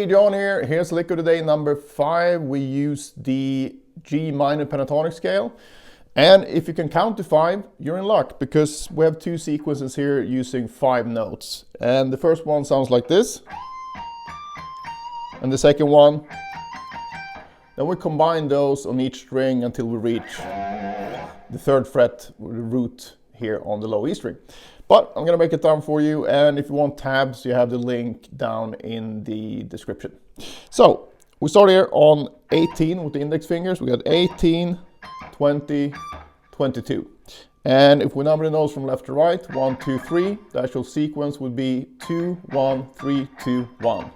John here. Here's lick of the day number 5. We use the G minor pentatonic scale. And if you can count to 5, you're in luck, because we have 2 sequences here using 5 notes. And the first one sounds like this. And the second one. Then we combine those on each string until we reach the 3rd fret root here on the low E string. But I'm going to make it down for you, and if you want tabs, you have the link down in the description. So we start here on 18 with the index fingers. We got 18, 20, 22. And if we number the notes from left to right, 1, 2, 3, the actual sequence would be 2, 1, 3, 2, 1.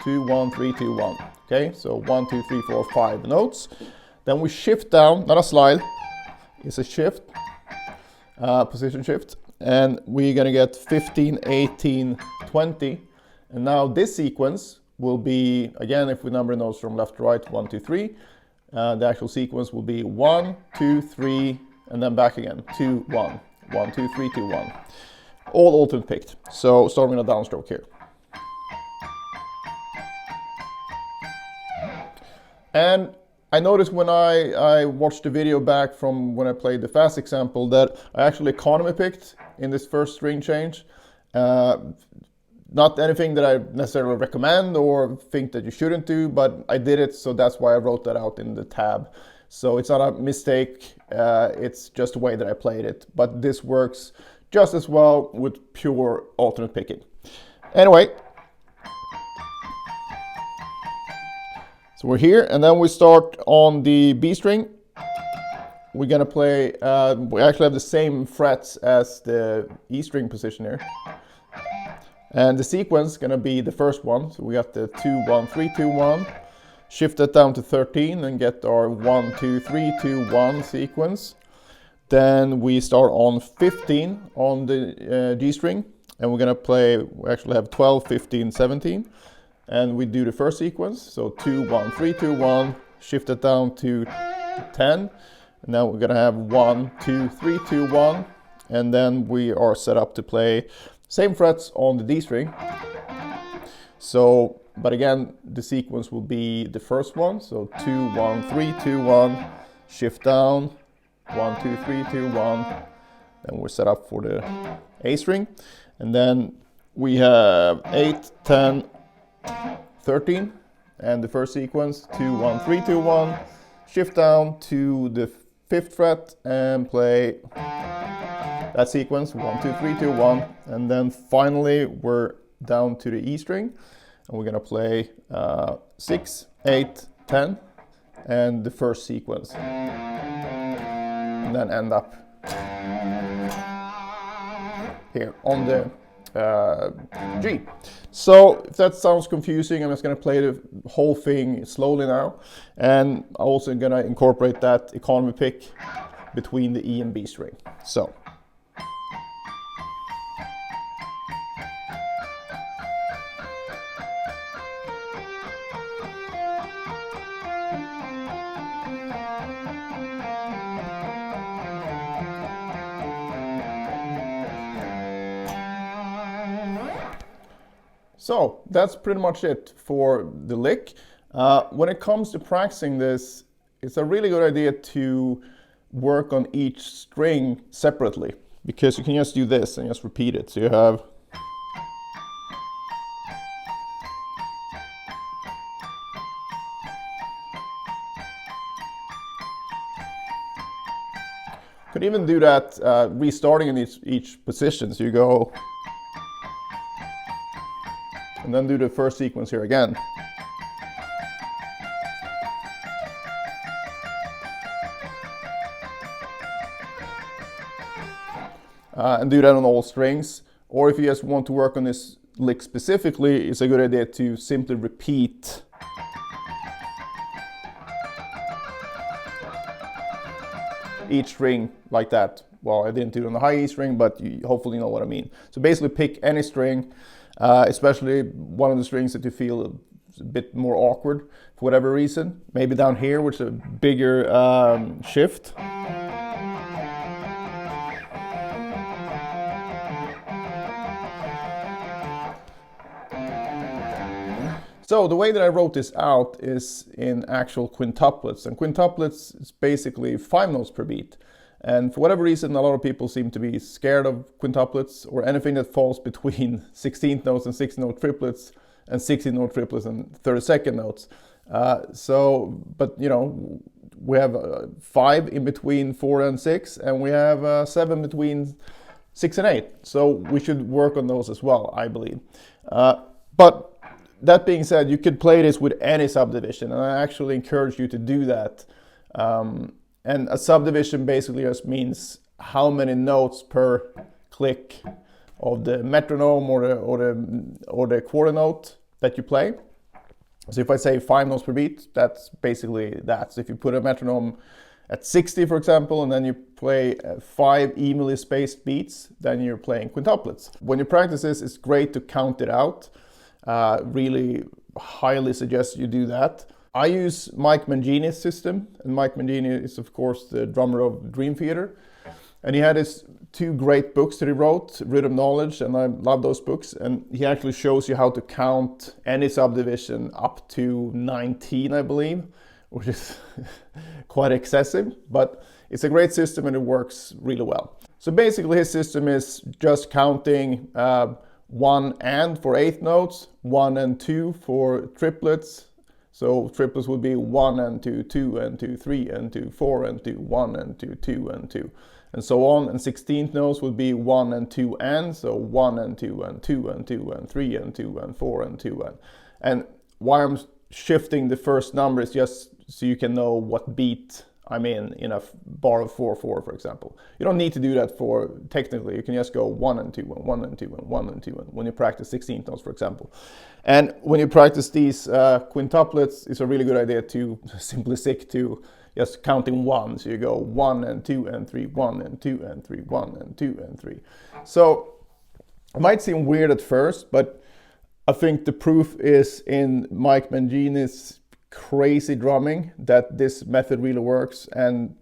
2, 1, 3, 2, 1. Okay, so 1, 2, 3, 4, 5 notes. Then we shift down, not a slide, it's a shift, position shift. And we're going to get 15, 18, 20. And now this sequence will be, again, if we number notes from left to right, 1, 2, 3, the actual sequence will be 1, 2, 3, and then back again, 2, 1, 1, 2, 3, 2, 1. All alternate picked. So starting with a downstroke here. And I noticed when I watched the video back from when I played the fast example that I actually economy picked in this first string change. Not anything that I necessarily recommend or think that you shouldn't do, but I did it, so that's why I wrote that out in the tab. So it's not a mistake, it's just the way that I played it. But this works just as well with pure alternate picking. Anyway. So we're here, and then we start on the B string. We're gonna play, we actually have the same frets as the E string position here. And the sequence is gonna be the first one. So we got the 2, 1, 3, 2, 1. Shift that down to 13 and get our 1, 2, 3, 2, 1 sequence. Then we start on 15 on the G string. And we're gonna play, we actually have 12, 15, 17. And we do the first sequence, so 2, 1, 3, 2, 1, shift it down to 10. And now we're gonna have 1, 2, 3, 2, 1. And then we are set up to play same frets on the D string. So, but again, the sequence will be the first one. So 2, 1, 3, 2, 1, shift down, 1, 2, 3, 2, 1. Then we're set up for the A string. And then we have 8, 10, 13, and the first sequence 2, 1, 3, 2, 1, shift down to the 5th fret and play that sequence 1, 2, 3, 2, 1, and then finally we're down to the E string, and we're gonna play 6, 8, 10, and the first sequence, and then end up here on the G. So if that sounds confusing, I'm just going to play the whole thing slowly now, and I'm also going to incorporate that economy pick between the E and B string. So. So that's pretty much it for the lick. When it comes to practicing this, it's a really good idea to work on each string separately, because you can just do this and just repeat it. So you have could even do that restarting in each position. So you go and then do the first sequence here again. And do that on all strings. Or if you just want to work on this lick specifically, it's a good idea to simply repeat each string like that. Well, I didn't do it on the high E string, but you hopefully know what I mean. So basically pick any string, especially one of the strings that you feel a bit more awkward for whatever reason. Maybe down here, which is a bigger shift. So the way that I wrote this out is in actual quintuplets, and quintuplets is basically 5 notes per beat. And for whatever reason, a lot of people seem to be scared of quintuplets or anything that falls between 16th notes and 16th note triplets and 16th note triplets and 32nd notes. But you know, we have 5 in between 4 and 6, and we have 7 between 6 and 8. So we should work on those as well, I believe. But that being said, you could play this with any subdivision, and I actually encourage you to do that. And a subdivision basically just means how many notes per click of the metronome or the quarter note that you play. So if I say 5 notes per beat, that's basically that. So if you put a metronome at 60, for example, and then you play 5 evenly spaced beats, then you're playing quintuplets. When you practice this, it's great to count it out. Really highly suggest you do that. I use Mike Mangini's system, and Mike Mangini is of course the drummer of Dream Theater, and he had his 2 great books that he wrote, Rhythm Knowledge, and I love those books, and he actually shows you how to count any subdivision up to 19, I believe, which is quite excessive, but it's a great system and it works really well. So basically his system is just counting 1 and for 8th notes, 1 and 2 for triplets. So triplets would be 1 and 2, 2 and 2, 3 and 2, 4 and 2, 1 and 2, 2 and 2, and so on. And 16th notes would be 1 and 2 and, so 1 and 2 and 2 and 2 and 3 and 2 and 4 and 2 and why I'm shifting the first number is just so you can know what beat I'm in a bar of 4/4, for example. You don't need to do that for technically. You can just go 1 and 2 and 1 and 2 and 1 and 2 and when you practice 16th notes, for example. And when you practice these quintuplets, it's a really good idea to simply stick to just counting 1. So you go 1 and 2 and 3, 1 and 2 and 3, 1 and 2 and 3. So it might seem weird at first, but I think the proof is in Mike Mangini's crazy drumming that this method really works. And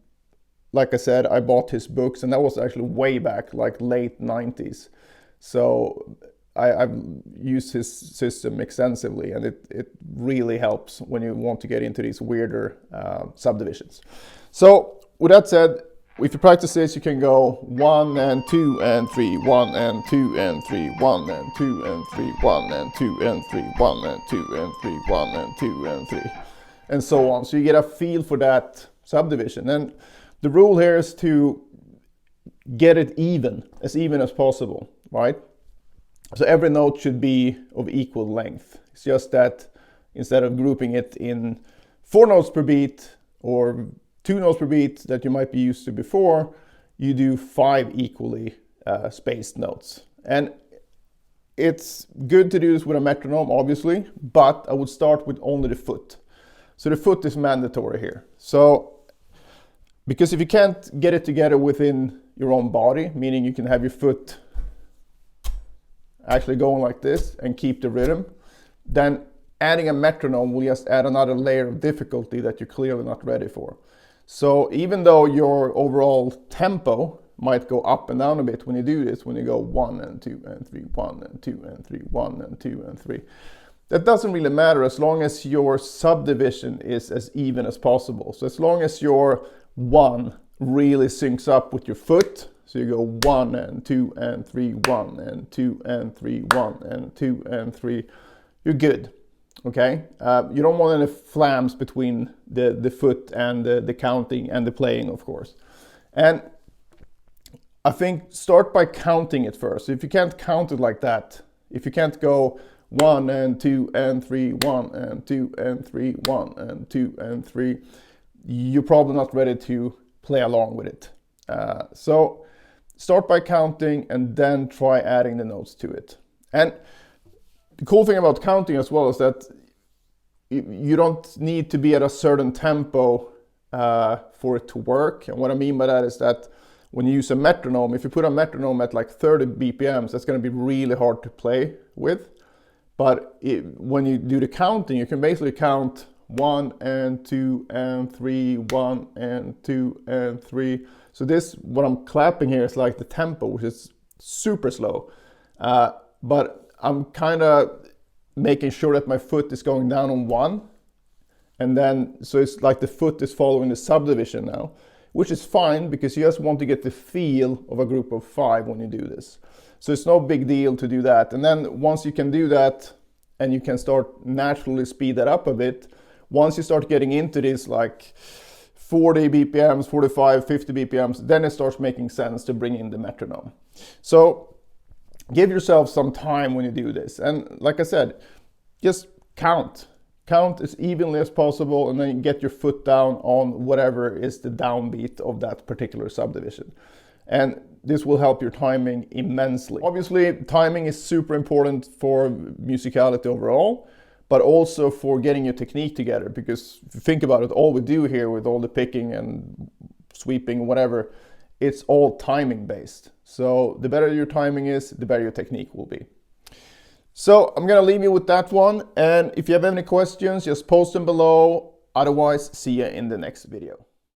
like I said, I bought his books, and that was actually way back, like late 90s. So I've used his system extensively, and it really helps when you want to get into these weirder subdivisions. So with that said, if you practice this, you can go 1 and 2 and 3, 1 and 2 and 3, 1 and 2 and 3, 1 and 2 and 3, 1 and 2 and 3, 1 and 2 and 3, and so on. So you get a feel for that subdivision. And the rule here is to get it even as possible, right? So every note should be of equal length. It's just that instead of grouping it in 4 notes per beat or 2 notes per beat that you might be used to before, you do 5 equally spaced notes. And it's good to do this with a metronome, obviously, but I would start with only the foot. So the foot is mandatory here. So, because if you can't get it together within your own body, meaning you can have your foot actually going like this and keep the rhythm, then adding a metronome will just add another layer of difficulty that you're clearly not ready for. So even though your overall tempo might go up and down a bit when you do this, when you go 1 and 2 and 3, 1 and 2 and 3, 1 and 2 and 3, that doesn't really matter as long as your subdivision is as even as possible. So as long as your 1 really syncs up with your foot, so you go 1 and 2 and 3, 1 and 2 and 3, 1 and 2 and 3, you're good. Okay, you don't want any flams between the foot and the counting and the playing, of course. And I think start by counting it first. If you can't count it like that, if you can't go 1 and 2 and 3, 1 and 2 and 3, 1 and 2 and 3, you're probably not ready to play along with it. So start by counting and then try adding the notes to it. And the cool thing about counting as well is that you don't need to be at a certain tempo for it to work. And what I mean by that is that when you use a metronome, if you put a metronome at like 30 BPMs, that's going to be really hard to play with. But when you do the counting, you can basically count 1 and 2 and 3, 1 and 2 and 3. So this, what I'm clapping here is like the tempo, which is super slow. But I'm kind of making sure that my foot is going down on 1. And then, so it's like the foot is following the subdivision now, which is fine because you just want to get the feel of a group of 5 when you do this. So it's no big deal to do that. And then once you can do that and you can start naturally speed that up a bit, once you start getting into this like 40 BPMs, 45, 50 BPMs, then it starts making sense to bring in the metronome. So give yourself some time when you do this. And like I said, just count. Count as evenly as possible, and then get your foot down on whatever is the downbeat of that particular subdivision. And this will help your timing immensely. Obviously, timing is super important for musicality overall, but also for getting your technique together. Because if you think about it, all we do here with all the picking and sweeping, whatever, it's all timing based. So the better your timing is, the better your technique will be. So I'm gonna leave you with that one. And if you have any questions, just post them below. Otherwise, see you in the next video.